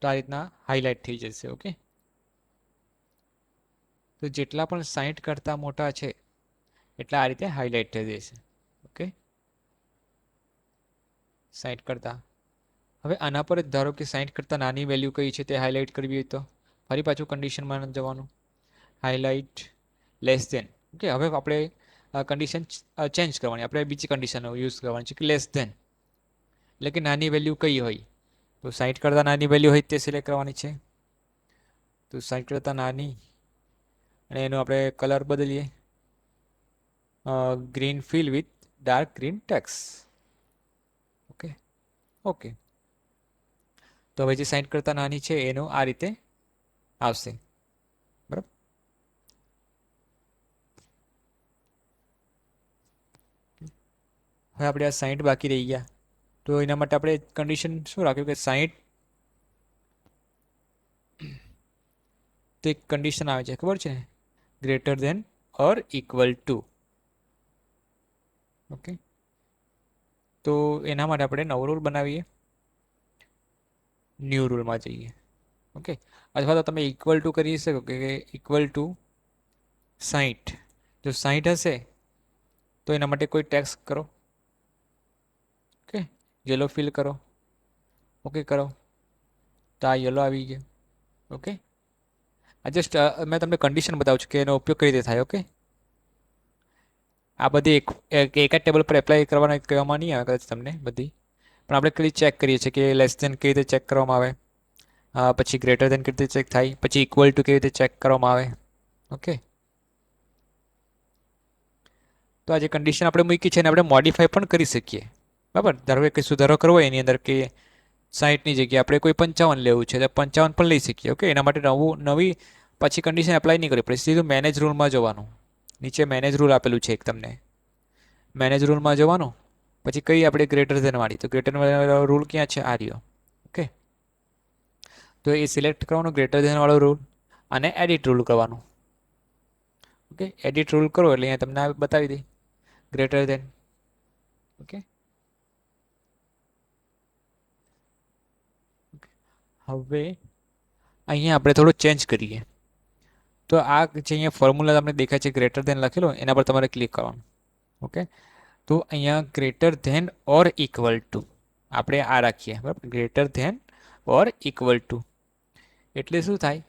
A: તો આ રીતના હાઇલાઇટ થઈ જશે. ઓકે, તો જેટલા પણ 60 કરતાં મોટા છે એટલા આ રીતે હાઇલાઇટ થઈ જશે. ઓકે, 60 કરતાં. હવે આના પર જ ધારો કે 60 કરતાં નાની વેલ્યુ કઈ છે તે હાઇલાઇટ કરવી હોય તો ફરી પાછું કન્ડિશનમાં જવાનું, હાઇલાઇટ લેસ ધેન. ઓકે, હવે આપણે કન્ડિશન ચેન્જ કરવાની, આપણે બીજી કન્ડિશન યુઝ કરવાની છે કે લેસ ધેન, એટલે કે નાની વેલ્યુ કઈ હોય. તો 60 કરતાં નાની વેલ્યુ હોય તે સિલેક્ટ કરવાની છે. તો 60 કરતાં નાની, અને એનો આપણે કલર બદલીએ, green fill with dark green text. Okay okay, તો હવે જે 60 કરતાં નાની છે એનું આ રીતે આવશે. બરાબર, હવે આપણે આ 60 બાકી રહી ગયા, તો એના માટે આપણે કન્ડિશન શું રાખ્યું કે 60, તો એક કન્ડિશન આવે છે ખબર છે, greater than or equal to. Okay, તો એના માટે આપણે નવો રૂલ બનાવીએ, ન્યૂ રૂલમાં જઈએ. ઓકે, અથવા તો તમે ઇક્વલ ટુ કરી શકો કે ઇક્વલ ટુ 60, જો 60 હશે તો એના માટે કોઈ ટેક્સ કરો. ઓકે, યલો ફિલ કરો. ઓકે કરો, તો આ યલો આવી ગયો. ઓકે, આ જસ્ટ મેં તમને કન્ડિશન બતાવું છું કે એનો ઉપયોગ કઈ રીતે થાય. ઓકે, આ બધી એક જ ટેબલ પર એપ્લાય કરવાના કહેવામાં નહીં આવે કદાચ તમને બધી, પણ આપણે ખાલી ચેક કરીએ છીએ કે લેસ ધેન કેવી રીતે ચેક કરવામાં આવે, પછી ગ્રેટર ધેન કેવી રીતે ચેક થાય, પછી ઇક્વલ ટુ કેવી રીતે ચેક કરવામાં આવે. ઓકે, તો આ જે કન્ડિશન આપણે મૂકી છે એને આપણે મોડિફાઈ પણ કરી શકીએ. બરાબર, ધારો કે કંઈ સુધારો કરવો હોય એની અંદર કે 60ની જગ્યાએ આપણે કોઈ 55 લેવું છે તો 55 પણ લઈ શકીએ. ઓકે, એના માટે નવી પછી કન્ડિશન એપ્લાય નહીં કરવી પડે, સીધું મેનેજ રૂલમાં જવાનું. નીચે મેનેજ રૂલ આપેલું છે એક, તમને મેનેજ રૂલમાં જવાનું, પછી કઈ આપણે ગ્રેટર ધેન વાળી, તો ગ્રેટર રૂલ ક્યાં છે, આ રહ્યો. ઓકે, તો એ સિલેક્ટ કરવાનું ગ્રેટર ધેન વાળો રૂલ અને એડિટ રૂલ કરવાનું. ઓકે, એડિટ રૂલ કરો એટલે અહીંયા તમને બતાવી દે ગ્રેટર ધેન. ઓકે, હવે અહીંયા આપણે થોડું ચેન્જ કરીએ. તો આ જે અહીંયા ફોર્મ્યુલા તમને દેખાય છે ગ્રેટર ધેન લખેલો, એના પર તમારે ક્લિક કરવાનું. ઓકે, તો અહીંયા greater than or equal to આપણે આ રાખીએ. બરાબર, greater than or equal to એટલે શું થાય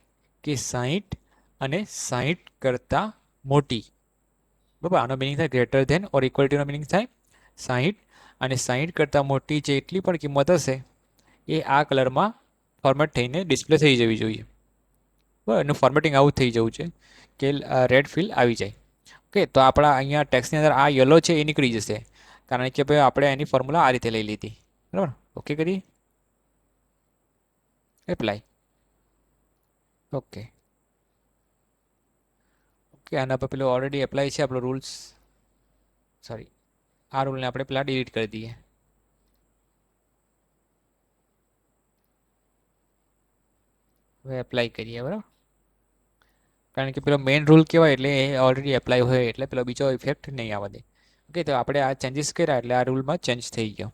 A: કે 60 અને 60 કરતાં મોટી. બરાબર, આનો મિનિંગ થાય ગ્રેટર ધેન ઓર ઇક્વલ ટુનો મિનિંગ થાય 60 અને 60 કરતાં મોટી જેટલી પણ કિંમત હશે એ આ કલરમાં ફોર્મેટ થઈને ડિસ્પ્લે થઈ જવી જોઈએ. બરાબર, એનું ફોર્મેટિંગ આવું થઈ જવું છે કે રેડ ફિલ આવી જાય. ઓકે, તો આપણા અહીંયા ટેક્સની અંદર આ યલો છે એ નીકળી જશે, કારણ કે ભાઈ આપણે એની ફોર્મ્યુલા આ રીતે લઈ લીધી. બરાબર, ઓકે કરીએ, એપ્લાય. ઓકે ઓકે, આના પર પેલો ઓલરેડી એપ્લાય છે આપણો રૂલ્સ, સોરી, આ રૂલને આપણે પેલા ડિલીટ કરી દઈએ. હવે એપ્લાય કરીએ. બરાબર, કારણ કે પેલો મેઇન રૂલ કહેવાય એટલે એ ઓલરેડી એપ્લાય હોય એટલે પેલો બીજો ઇફેક્ટ નહીં આવવા દે. ઓકે, તો આપણે આ ચેન્જીસ કર્યા એટલે આ રૂલમાં ચેન્જ થઈ ગયો.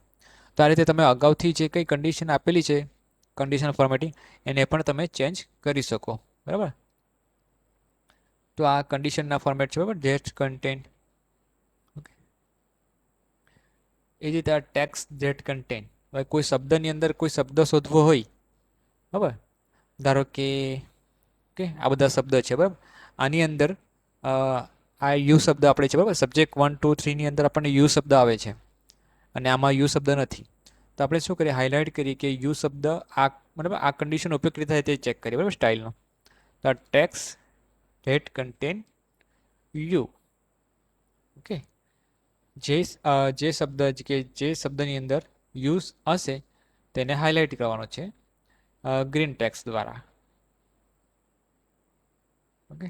A: તો આ રીતે તમે અગાઉથી જે કંઈ કન્ડિશન આપેલી છે કન્ડિશન ફોર્મેટિંગ એને પણ તમે ચેન્જ કરી શકો. બરાબર, તો આ કન્ડિશનના ફોર્મેટ છે. બરાબર, જેટ કન્ટેન્ટ. ઓકે, એ જ રીતે આ ટેક્સ જેટ કન્ટેન્ટ, હવે કોઈ શબ્દની અંદર કોઈ શબ્દ શોધવો હોય, બરાબર, ધારો કે ઓકે આ બધા શબ્દ છે. બરાબર, આની અંદર આ યુ શબ્દ આપણે છે. બરાબર, સબ્જેક્ટ 1 2 3ની અંદર આપણને યુ શબ્દ આવે છે અને આમાં યુ શબ્દ નથી. તો આપણે શું કરીએ, હાઇલાઇટ કરીએ કે યુ શબ્દ આ, બરાબર, આ કન્ડિશન ઉપયોગ કરી થાય તે ચેક કરીએ. બરાબર, સ્ટાઇલનો, તો આ ટેક્સ ડેટ કન્ટેન યુ. ઓકે, જે શબ્દ કે જે શબ્દની અંદર યુઝ હશે તેને હાઇલાઇટ કરવાનો છે ગ્રીન ટેક્સ દ્વારા. ઓકે,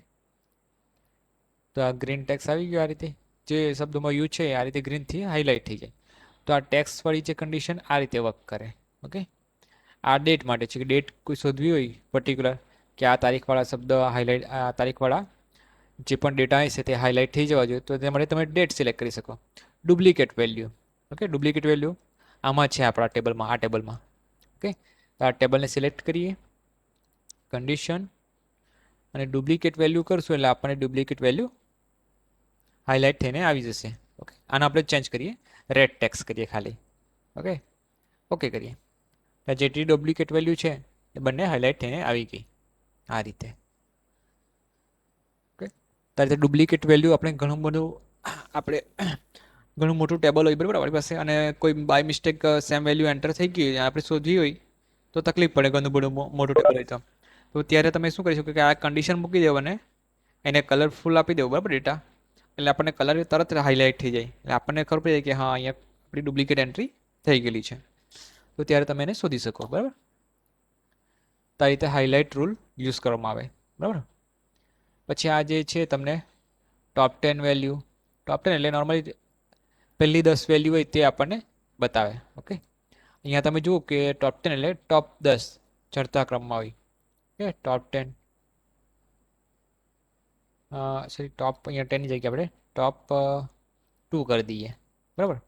A: તો આ ગ્રીન ટેક્સ આવી ગયો. આ રીતે જે શબ્દોમાં યુઝ છે આ રીતે ગ્રીનથી હાઇલાઇટ થઈ જાય. તો આ ટેક્સ વાળી જે કન્ડિશન આ રીતે વર્ક કરે. ઓકે, આ ડેટ માટે છે કે ડેટ કોઈ શોધવી હોય પર્ટિક્યુલર કે આ તારીખવાળા શબ્દ હાઇલાઇટ, આ તારીખવાળા જે પણ ડેટા હશે તે હાઇલાઇટ થઈ જવા જોઈએ, તો તે માટે તમે ડેટ સિલેક્ટ કરી શકો. Duplicate value, okay, duplicate value આમાં છે આપણા ટેબલમાં, આ ટેબલમાં. ઓકે, તો આ ટેબલને સિલેક્ટ કરીએ, કન્ડિશન અને ડુપ્લિકેટ વેલ્યુ કરશું એટલે આપણને ડુપ્લિકેટ વેલ્યુ હાઇલાઇટ થઈને આવી જશે. ઓકે, આને આપણે ચેન્જ કરીએ, રેડ ટેક્સ કરીએ ખાલી. ઓકે, ઓકે કરીએ. જેટલી ડુપ્લિકેટ વેલ્યુ છે એ બંને હાઇલાઇટ થઈને આવી ગઈ આ રીતે. ઓકે, તો આ રીતે ડુપ્લિકેટ વેલ્યુ આપણે ઘણું બધું આપણે ઘણું મોટું ટેબલ હોય બરાબર આપણી પાસે, અને કોઈ by mistake same value enter થઈ ગઈ આપણે શોધવી હોય તો તકલીફ પડે, ઘણું બધું મોટું ટેબલ હોય તો ત્યારે તમે શું કરી શકો કે આ કન્ડિશન મૂકી દેવો અને એને કલરફુલ આપી દેવું બરાબર ડેટા, એટલે આપણને કલર તરત હાઇલાઇટ થઈ જાય, એટલે આપણને ખબર પડી જાય કે હા અહીંયા આપણી ડુપ્લિકેટ એન્ટ્રી થઈ ગયેલી છે. તો ત્યારે તમે એને શોધી શકો બરાબર. તો આ રીતે હાઇલાઇટ રૂલ યુઝ કરવામાં આવે બરાબર. પછી આ જે છે તમને ટોપ 10 વેલ્યુ, ટોપ 10 એટલે નોર્મલી પહેલી 10 વેલ્યુ હોય તે આપણને બતાવે. ઓકે, અહીંયા તમે જુઓ કે ટોપ 10 એટલે ટોપ 10 ચડતા ક્રમમાં હોય. ઓકે, ટોપ 10 સોરી ટોપ, અહીંયા 10 ની જગ્યાએ આપણે ટોપ 2 કરી દઈએ બરાબર.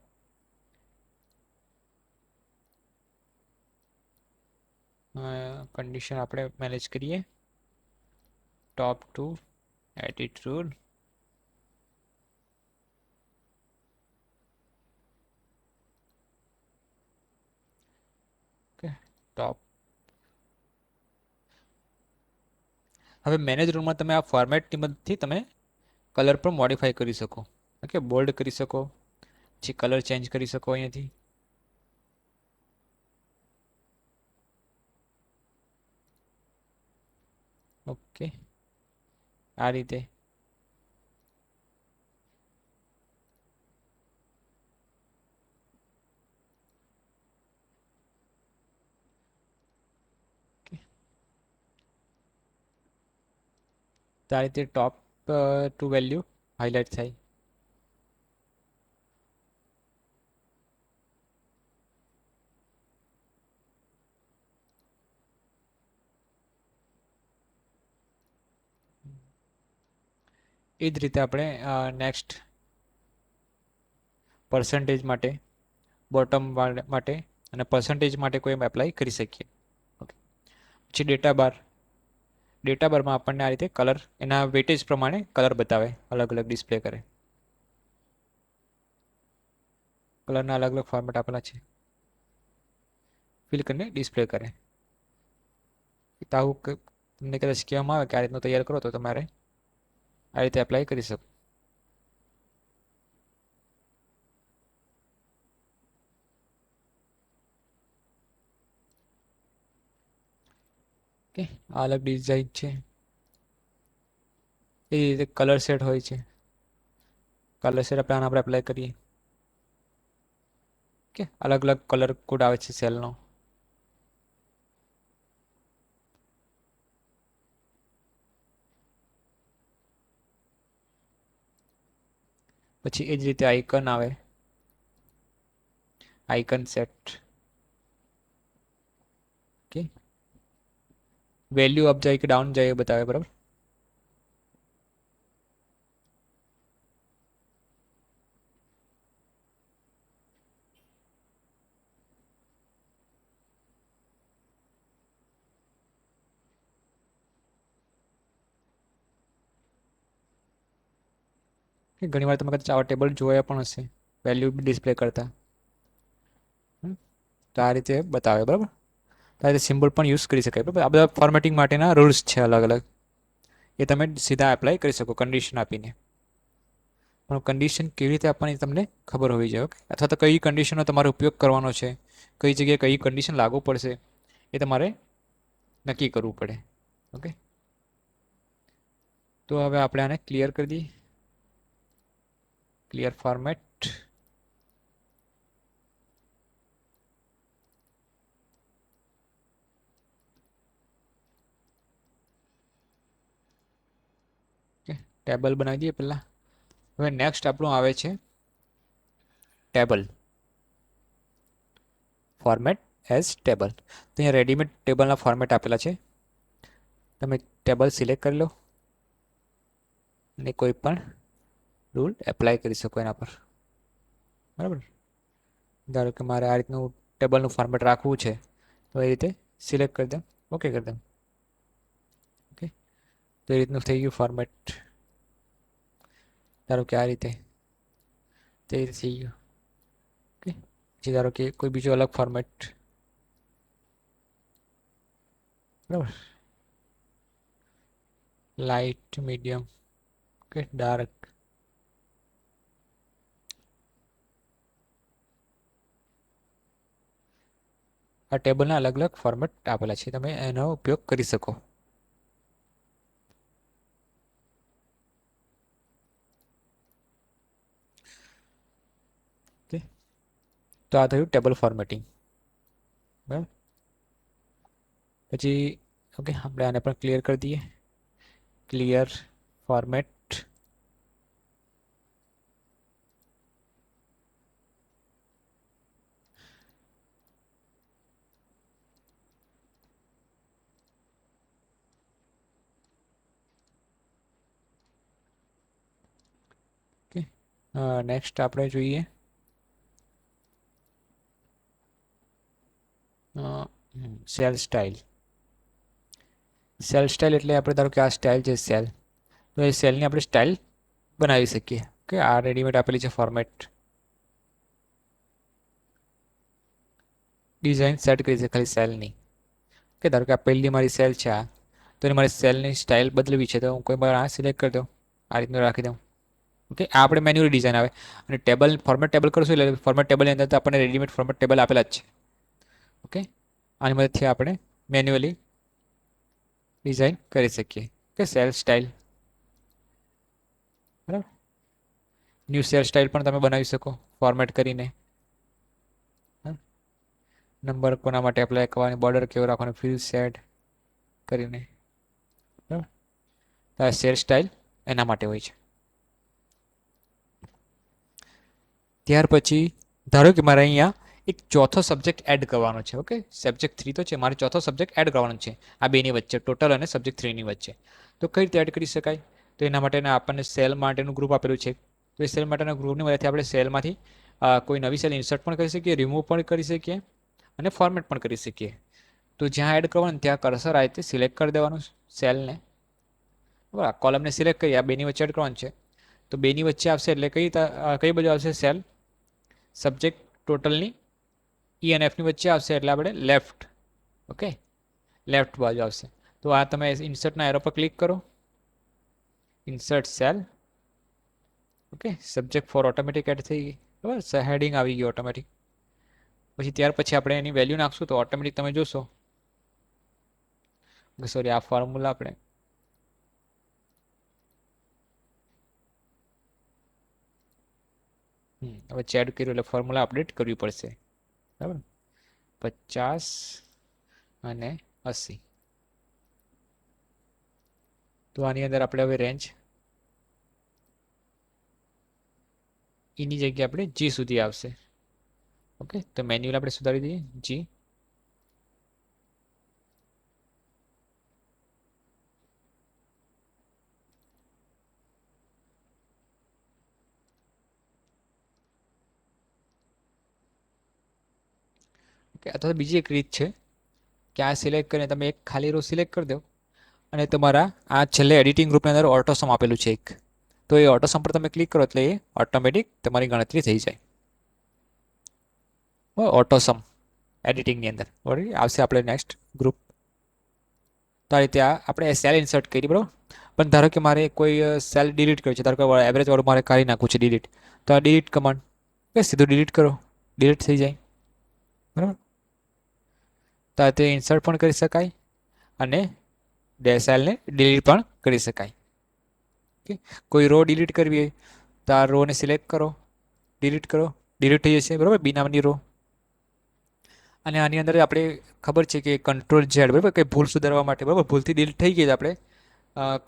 A: કન્ડિશન આપણે મેનેજ કરીએ, ટોપ 2 એટીટ્યુડ, ઓકે, ટોપ. હવે મેનેજ રૂમમાં તમે આ ફોર્મેટની મદદથી તમે કલર પણ મોડિફાઈ કરી શકો. ઓકે, બોલ્ડ કરી શકો, પછી કલર ચેન્જ કરી શકો અહીંયાથી. ઓકે, આ રીતે. તો આ રીતે ટોપ 2 વેલ્યુ હાઇલાઇટ થાય. એ જ રીતે આપણે નેક્સ્ટ પર્સન્ટેજ માટે, બોટમ માટે અને પર્સન્ટેજ માટે કોઈ એપ્લાય કરી શકીએ. ઓકે, પછી ડેટા બાર, ડેટા બારમાં આપણને આ રીતે કલર એના વેટેજ પ્રમાણે કલર બતાવે, અલગ અલગ ડિસ્પ્લે કરે. કલરના અલગ અલગ ફોર્મેટ આપેલા છે, ફિલ કરીને ડિસ્પ્લે કરે. તો આવું તમને કદાચ કહેવામાં આવે કે આ રીતનું તૈયાર કરો તો તમારે આ રીતે એપ્લાય કરી શકો. ઓકે, આ અલગ ડિઝાઇન છે. એ રીતે કલર સેટ હોય છે, કલર સેટ આપણે આના પર એપ્લાય કરીએ. ઓકે, અલગ અલગ કલર કોડ આવે છે સેલનો. પછી એ જ રીતે આઇકન આવે, icon set. Okay, value up જાય કે ડાઉન જાય એ બતાવે બરાબર. ઘણી વાર તમે કદાચ આવા ટેબલ જોયા પણ હશે વેલ્યુ ડિસ્પ્લે કરતા. તો આ રીતે બતાવે બરાબર. તો આ રીતે સિમ્બોલ પણ યુઝ કરી શકાય બરાબર. આ બધા ફોર્મેટિંગ માટેના રૂલ્સ છે અલગ અલગ, એ તમે સીધા એપ્લાય કરી શકો કન્ડિશન આપીને. પણ કન્ડિશન કેવી રીતે આપવાની તમને ખબર હોવી જોઈએ. ઓકે, અથવા તો કઈ કન્ડિશનનો તમારે ઉપયોગ કરવાનો છે, કઈ જગ્યાએ કઈ કન્ડિશન લાગુ પડશે એ તમારે નક્કી કરવું પડે. ઓકે, તો હવે આપણે આને ક્લિયર કરી દઈએ. Clear format. ટેબલ બનાવી દઈએ પહેલા. હવે નેક્સ્ટ આપણું આવે છે ટેબલ ફોર્મેટ એઝ ટેબલ. તો અહીંયા રેડીમેડ ટેબલના ફોર્મેટ આપેલા છે. તમે ટેબલ સિલેક્ટ કરી લો અને કોઈ પણ રૂલ એપ્લાય કરી શકો એના પર. બરાબર. ધારો કે મારે આ રીતનું ટેબલનું ફોર્મેટ રાખવું છે તો એ રીતે સિલેક્ટ કરી દઉં, ઓકે કરી દઉં. ઓકે, તો એ રીતનું થઈ ગયું ફોર્મેટ. ધારો કે આ રીતે તે રીતે થઈ ગયું. ઓકે, પછી ધારો કે કોઈ બીજું અલગ ફોર્મેટ. બરાબર. Light, medium, okay, dark. આ ટેબલના અલગ અલગ ફોર્મેટ આપેલા છે, તમે એનો ઉપયોગ કરી શકો. ઓકે, તો આ થયું ટેબલ ફોર્મેટિંગ. બરાબર. પછી ઓકે, આપણે આને પણ ક્લિયર કરી દઈએ. Clear format. ઓકે, નેક્સ્ટ આપણે જોઈએ સેલ સ્ટાઇલ. સેલ સ્ટાઇલ એટલે આપણે ધારો કે આ સ્ટાઇલ છે સેલ, તો એ સેલની આપણે સ્ટાઇલ બનાવી શકીએ. ઓકે, આ રેડીમેડ આપેલી છે ફોર્મેટ. ડિઝાઇન સેટ કરી છે ખાલી સેલની. ઓકે, ધારો કે આ પહેલી મારી સેલ છે આ, તો એને મારી સેલની સ્ટાઇલ બદલવી છે તો હું કોઈ પણ આ સિલેક્ટ કરી દઉં, આ રીતનું રાખી દઉં. ઓકે, આ આપણે મેન્યુઅલી ડિઝાઇન આવે. અને ટેબલ ફોર્મેટ ટેબલ કરશું એટલે ફોર્મેટ ટેબલની અંદર તો આપણને રેડીમેડ ફોર્મેટ ટેબલ આપેલા જ છે. ઓકે, આની મદદથી આપણે મેન્યુઅલી ડિઝાઇન કરી શકીએ. કે સેલ સ્ટાઇલ. બરાબર. ન્યૂ સેલ સ્ટાઇલ પણ તમે બનાવી શકો ફોર્મેટ કરીને. નંબર કોના માટે એપ્લાય કરવાની, બોર્ડર કેવો રાખવાનો, ફિલ સેટ કરીને. બરાબર. આ સેલ સ્ટાઇલ એના માટે હોય છે. ત્યાર પછી ધારો કે મારે અહીંયા એક ચોથો સબ્જેક્ટ એડ કરવાનો છે. ઓકે, સબ્જેક્ટ 3 તો છે, મારે ચોથો સબ્જેક્ટ એડ કરવાનો છે આ બેની વચ્ચે, ટોટલ અને સબ્જેક્ટ 3ની વચ્ચે. તો કઈ રીતે એડ કરી શકાય? તો એના માટે આપણને સેલ માટેનું ગ્રુપ આપેલું છે. તો એ સેલ માટેના ગ્રુપની મદદથી આપણે સેલમાંથી કોઈ નવી સેલ ઇન્સર્ટ પણ કરી શકીએ, રિમૂવ પણ કરી શકીએ અને ફોર્મેટ પણ કરી શકીએ. તો જ્યાં એડ કરવાનું ત્યાં કર્સર આ રીતે સિલેક્ટ કરી દેવાનું સેલને. બરાબર, કોલમને સિલેક્ટ કરી આ બેની વચ્ચે એડ કરવાનું છે. તો બેની વચ્ચે આવશે એટલે કઈ બાજુ આવશે સેલ? સબ્જેક્ટ ટોટલની ઈ અને એફની વચ્ચે આવશે એટલે આપણે લેફ્ટ. ઓકે, લેફ્ટ બાજુ આવશે. તો આ તમે ઇન્સર્ટના એરો પર ક્લિક કરો, insert cell. Okay, subject for automatic add થઈ ગઈ. બરાબર, હેડિંગ આવી ગઈ ઓટોમેટિક. પછી ત્યાર પછી આપણે એની વેલ્યુ નાખશું તો ઓટોમેટિક તમે જોશો. સોરી, આ ફોર્મ્યુલા આપણે હવે ચેડ કર્યું એટલે ફોર્મ્યુલા અપડેટ કરવી પડશે. બરાબર, 50 અને 80. તો આની અંદર આપણે હવે રેન્જ એની જગ્યાએ આપણે જી સુધી આવશે. ઓકે, તો મેન્યુઅલ આપણે સુધારી દઈએ જી. ઓકે, અથવા બીજી એક રીત છે કે આ સિલેક્ટ કરીને તમે એક ખાલી રો સિલેક્ટ કરી દો અને તમારા આ છેલ્લે એડિટિંગ ગ્રુપની અંદર ઓટોસમ આપેલું છે એક, તો એ ઓટોસમ પર તમે ક્લિક કરો એટલે એ ઓટોમેટિક તમારી ગણતરી થઈ જાય. ઓટોસમ એડિટિંગની અંદર ઓલરેડી આવશે આપણે નેક્સ્ટ ગ્રુપ. તો આ રીતે આપણે સેલ ઇન્સર્ટ કરી, બરાબર. પણ ધારો કે મારે કોઈ સેલ ડિલીટ કર્યું છે, ધારો કે એવરેજ વાળું મારે કાઢી નાખવું છે ડિલીટ, તો આ ડિલીટ કમાન્ડ સીધું ડિલીટ કરો, ડિલીટ થઈ જાય. બરાબર, તો આ તે ઇન્સર્ટ પણ કરી શકાય અને સેલને ડિલીટ પણ કરી શકાય. ઓકે, કોઈ રો ડિલીટ કરવી હોય તો આ રોને સિલેક્ટ કરો, ડિલીટ કરો, ડિલીટ થઈ જશે બરાબર બી નામની રો. અને આની અંદર આપણે ખબર છે કે કંટ્રોલ ઝેડ બરાબર કે ભૂલ સુધારવા માટે બરાબર ભૂલથી ડિલીટ થઈ ગઈ તો આપણે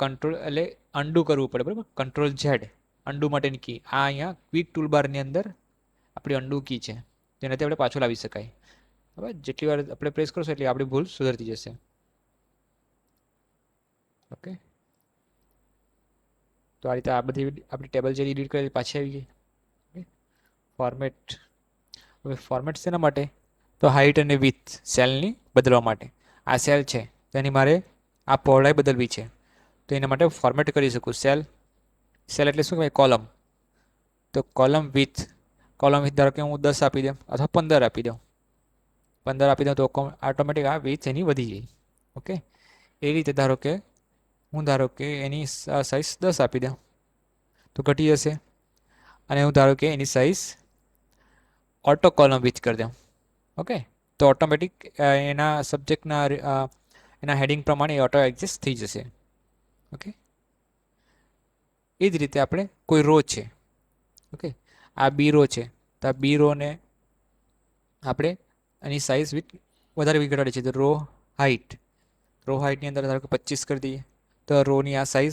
A: કંટ્રોલ એટલે અન્ડુ કરવું પડે બરાબર. કંટ્રોલ ઝેડ અન્ડુ માટેની કી આ અહીંયા ક્વિક ટૂલબારની અંદર આપણી અન્ડુ કી છે, જેનાથી આપણે પાછું લાવી શકાય. બરાબર જેટલી વાર આપણે પ્રેસ કરશું એટલે આપણી ભૂલ સુધરતી જશે. ઓકે, તો આ રીતે આ બધી આપણી ટેબલ જે એડિટ કરેલી પાછી આવી ગઈ. ફોર્મેટ, હવે ફોર્મેટ શેના માટે? તો હાઇટ અને વિથ સેલની બદલવા માટે. આ સેલ છે તો એની મારે આ પહોળાઈ બદલવી છે, તો એના માટે ફોર્મેટ કરી શકું. સેલ, સેલ એટલે શું કહેવાય? કોલમ. તો કોલમ વિથ ધારો કે હું 10 આપી દઉં અથવા 15 આપી દઉં. 15 આપી દઉં તો ઓટોમેટિક આ વિથ એની વધી જાય. ઓકે, એ રીતે ધારો કે એની સાઇઝ 10 આપી દઉં તો ઘટી જશે. અને હું ધારો કે એની સાઇઝ ઓટો કોલમ વિથ કરી દઉં. ઓકે, તો ઓટોમેટિક એના સબ્જેક્ટના એના હેડિંગ પ્રમાણે ઓટો એડજસ્ટ થઈ જશે. ઓકે, એ જ રીતે આપણે કોઈ રો છે. ઓકે, આ બી રો છે તો આ બી રોને આપણે એની સાઇઝ વિથ વધારે ઘટાડી છે. તો રો હાઇટની અંદર ધારો કે 25 કરી દઈએ તો રોની આ સાઇઝ